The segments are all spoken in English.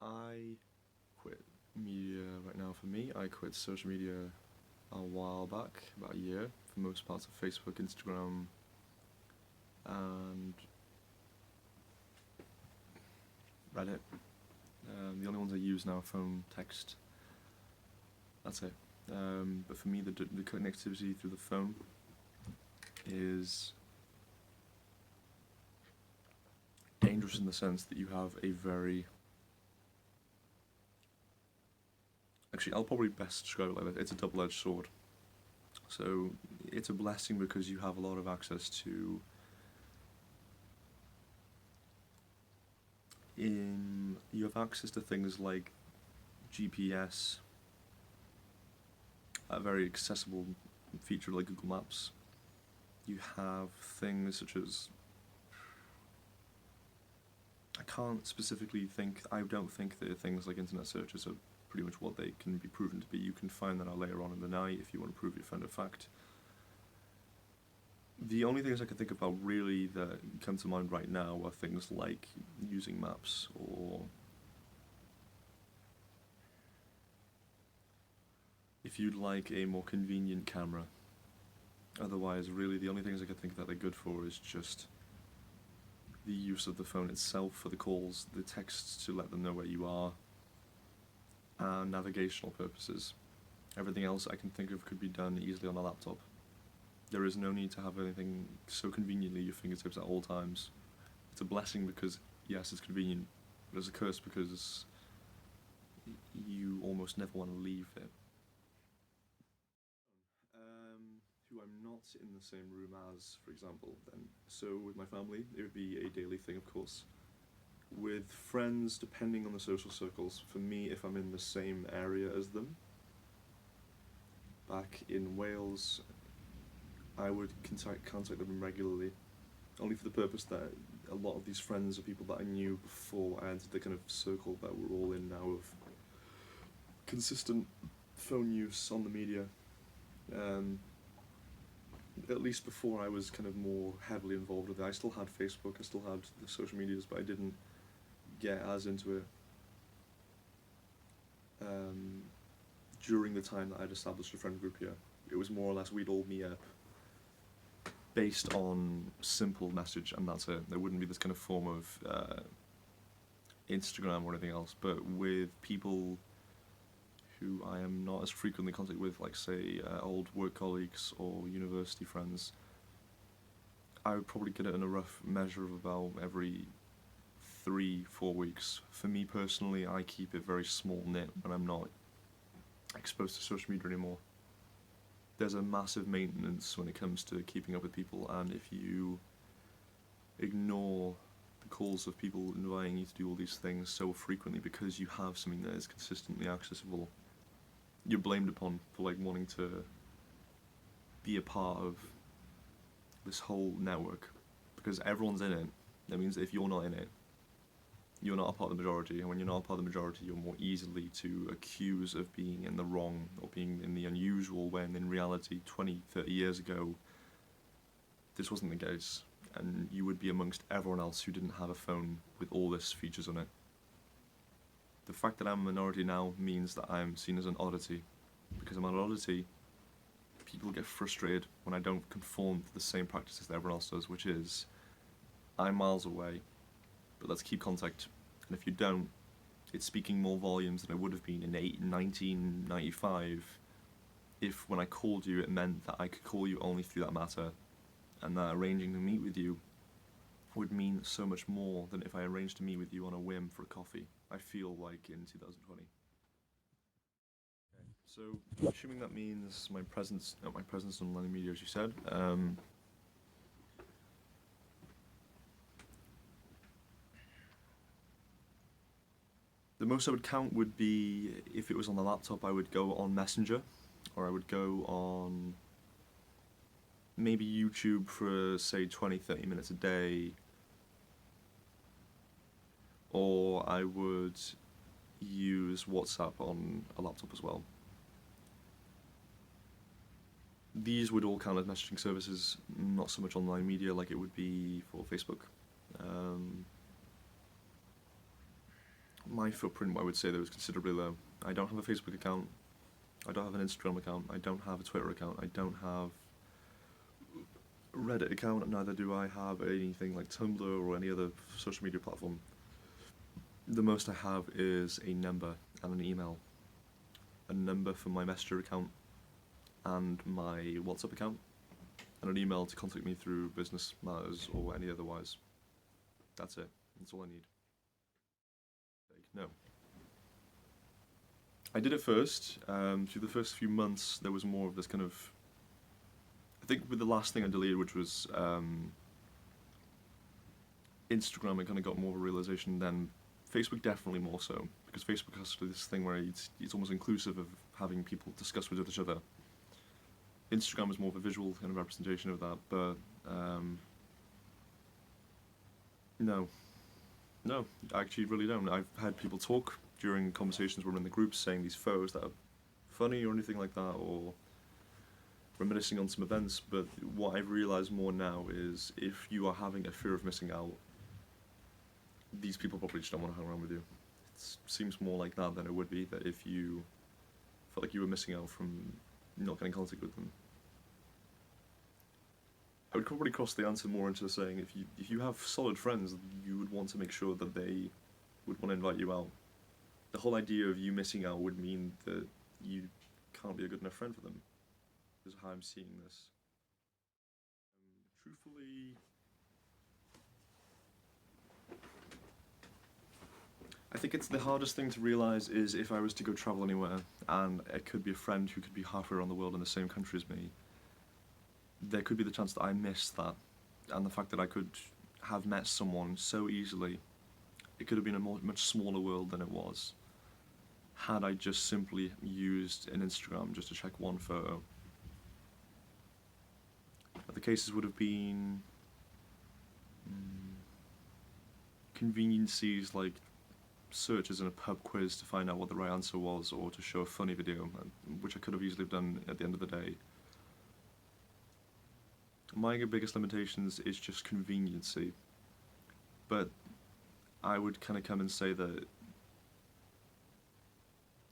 I quit media right now. For me, I quit social media a while back, about a year, for most parts of Facebook, Instagram, and Reddit. The only ones I use now are phone, text, that's it. But for me, the connectivity through the phone is dangerous in the sense that you have a very... Actually, I'll probably best describe it like this. It's a double-edged sword. So it's a blessing because you have a lot of access to... You have access to things like GPS, a very accessible feature like Google Maps. You have things such as... I don't think that things like internet searches are pretty much what they can be proven to be. You can find that out later on in the night if you want to prove your friend a fact. The only things I can think about really that come to mind right now are things like using maps or... if you'd like a more convenient camera. Otherwise, really, the only things I can think that they're good for is just the use of the phone itself for the calls, the texts to let them know where you are, and navigational purposes. Everything else I can think of could be done easily on a laptop. There is no need to have anything so conveniently at your fingertips at all times. It's a blessing because, yes, it's convenient, but it's a curse because you almost never want to leave it. Who I'm not in the same room as, for example, then. So with my family, it would be a daily thing, of course. With friends, depending on the social circles, for me, if I'm in the same area as them, back in Wales, I would contact them regularly, only for the purpose that a lot of these friends are people that I knew before I entered the kind of circle that we're all in now of consistent phone use on the media. At least before I was kind of more heavily involved with it. I still had Facebook, I still had the social medias, but I didn't get as into it during the time that I'd established a friend group here. It was more or less we'd all meet up based on simple message, and that's it. There wouldn't be this kind of form of Instagram or anything else, but with people who I am not as frequently in contact with, like say old work colleagues or university friends, I would probably get it in a rough measure of about every 3-4 weeks. For me personally, I keep it very small knit when I'm not exposed to social media anymore. There's a massive maintenance when it comes to keeping up with people, and if you ignore the calls of people inviting you to do all these things so frequently because you have something that is consistently accessible, you're blamed upon for like wanting to be a part of this whole network, because everyone's in it. That means that if you're not in it, you're not a part of the majority, and when you're not a part of the majority, you're more easily to accuse of being in the wrong or being in the unusual, when in reality 20-30 years ago this wasn't the case, and you would be amongst everyone else who didn't have a phone with all these features on it. The fact that I'm a minority now means that I'm seen as an oddity. Because I'm an oddity, people get frustrated when I don't conform to the same practices that everyone else does, which is, I'm miles away, but let's keep contact. And if you don't, it's speaking more volumes than it would have been in 1995 if when I called you it meant that I could call you only through that matter, and that arranging to meet with you would mean so much more than if I arranged to meet with you on a whim for a coffee, I feel like in 2020. Okay, so assuming that means my presence on online media, as you said, the most I would count would be, if it was on the laptop, I would go on Messenger, or I would go on maybe YouTube for say 20-30 minutes a day, or I would use WhatsApp on a laptop as well. These would all count as messaging services, not so much online media like it would be for Facebook. my footprint, I would say, that was considerably low. I don't have a Facebook account. I don't have an Instagram account. I don't have a Twitter account. I don't have a Reddit account. Neither do I have anything like Tumblr or any other social media platform. The most I have is a number and an email. A number for my Messenger account and my WhatsApp account, and an email to contact me through business matters or any otherwise. That's it. That's all I need. No. I did it first. Through the first few months, there was more of this kind of... I think with the last thing I deleted, which was Instagram, I kind of got more of a realization then. Facebook definitely more so, because Facebook has to do this thing where it's almost inclusive of having people discuss with each other. Instagram is more of a visual kind of representation of that, but no, I actually really don't. I've had people talk during conversations where we're in the groups saying these photos that are funny or anything like that, or reminiscing on some events, but what I've realised more now is if you are having a fear of missing out, these people probably just don't want to hang around with you. It seems more like that than it would be that if you felt like you were missing out from not getting contact with them. I would probably cross the answer more into saying if you have solid friends, you would want to make sure that they would want to invite you out. The whole idea of you missing out would mean that you can't be a good enough friend for them, is how I'm seeing this. Truthfully, I think it's the hardest thing to realise is if I was to go travel anywhere, and it could be a friend who could be halfway around the world in the same country as me, there could be the chance that I missed that, and the fact that I could have met someone so easily, it could have been a much smaller world than it was, had I just simply used an Instagram just to check one photo. But the cases would have been conveniences like searches in a pub quiz to find out what the right answer was, or to show a funny video, which I could have easily done at the end of the day. My biggest limitations is just conveniency, but I would kind of come and say that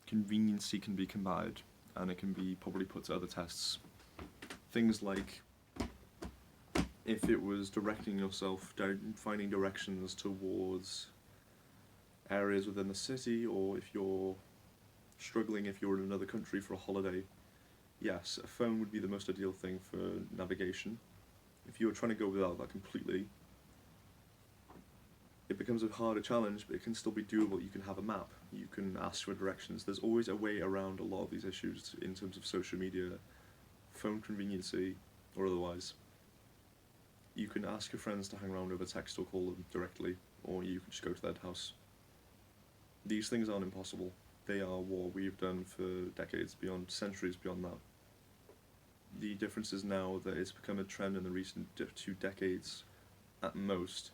conveniency can be combated, and it can be probably put to other tests. Things like if it was directing yourself, finding directions towards areas within the city, or if you're struggling if you're in another country for a holiday, yes, a phone would be the most ideal thing for navigation. If you're trying to go without that completely, it becomes a harder challenge, but it can still be doable. You can have a map, you can ask for directions. There's always a way around a lot of these issues in terms of social media, phone conveniency, or otherwise. You can ask your friends to hang around over text or call them directly, or you can just go to their house. These things aren't impossible. They are what we've done for decades, beyond centuries beyond that. The difference is now that it's become a trend in the recent 2 decades at most.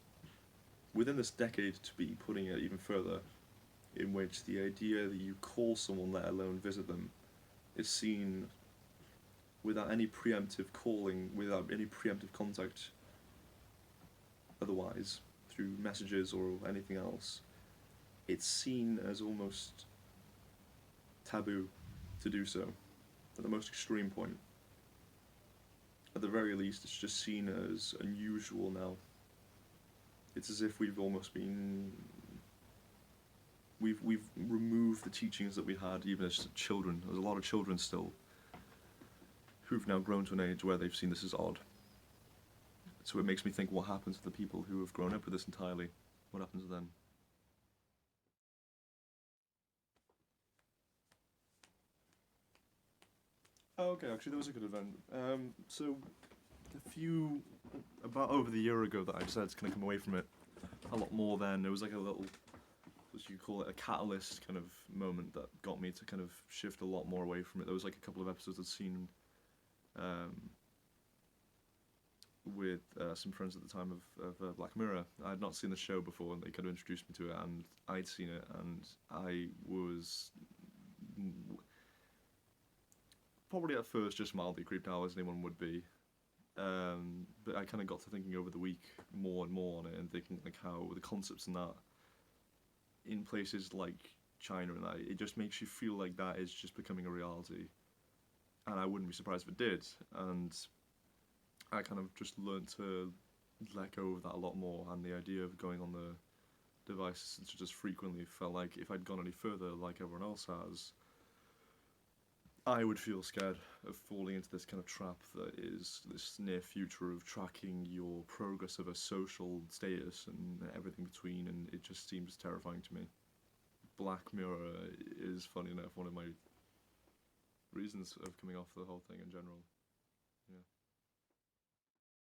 Within this decade, to be putting it even further, in which the idea that you call someone, let alone visit them, is seen without any preemptive calling, without any preemptive contact otherwise, through messages or anything else. It's seen as almost taboo to do so, at the most extreme point. At the very least, it's just seen as unusual now. It's as if we've almost been... We've removed the teachings that we had even as children. There's a lot of children still who've now grown to an age where they've seen this as odd. So it makes me think, what happens to the people who have grown up with this entirely? What happens then? Oh, okay, actually there was a good event. So about over the year ago that I decided to kind of come away from it a lot more then, it was like a little, as you call it, a catalyst kind of moment that got me to kind of shift a lot more away from it. There was like a couple of episodes I'd seen with some friends at the time of Black Mirror. I had not seen the show before, and they kind of introduced me to it, and I'd seen it, and I was probably at first just mildly creeped out, as anyone would be. But I kind of got to thinking over the week more and more on it, and thinking like how the concepts in that, in places like China and that, it just makes you feel like that is just becoming a reality. And I wouldn't be surprised if it did. And I kind of just learned to let go of that a lot more, and the idea of going on the device just frequently felt like if I'd gone any further, like everyone else has, I would feel scared of falling into this kind of trap that is this near future of tracking your progress of a social status and everything between, and it just seems terrifying to me. Black Mirror is, funny enough, one of my reasons of coming off the whole thing in general.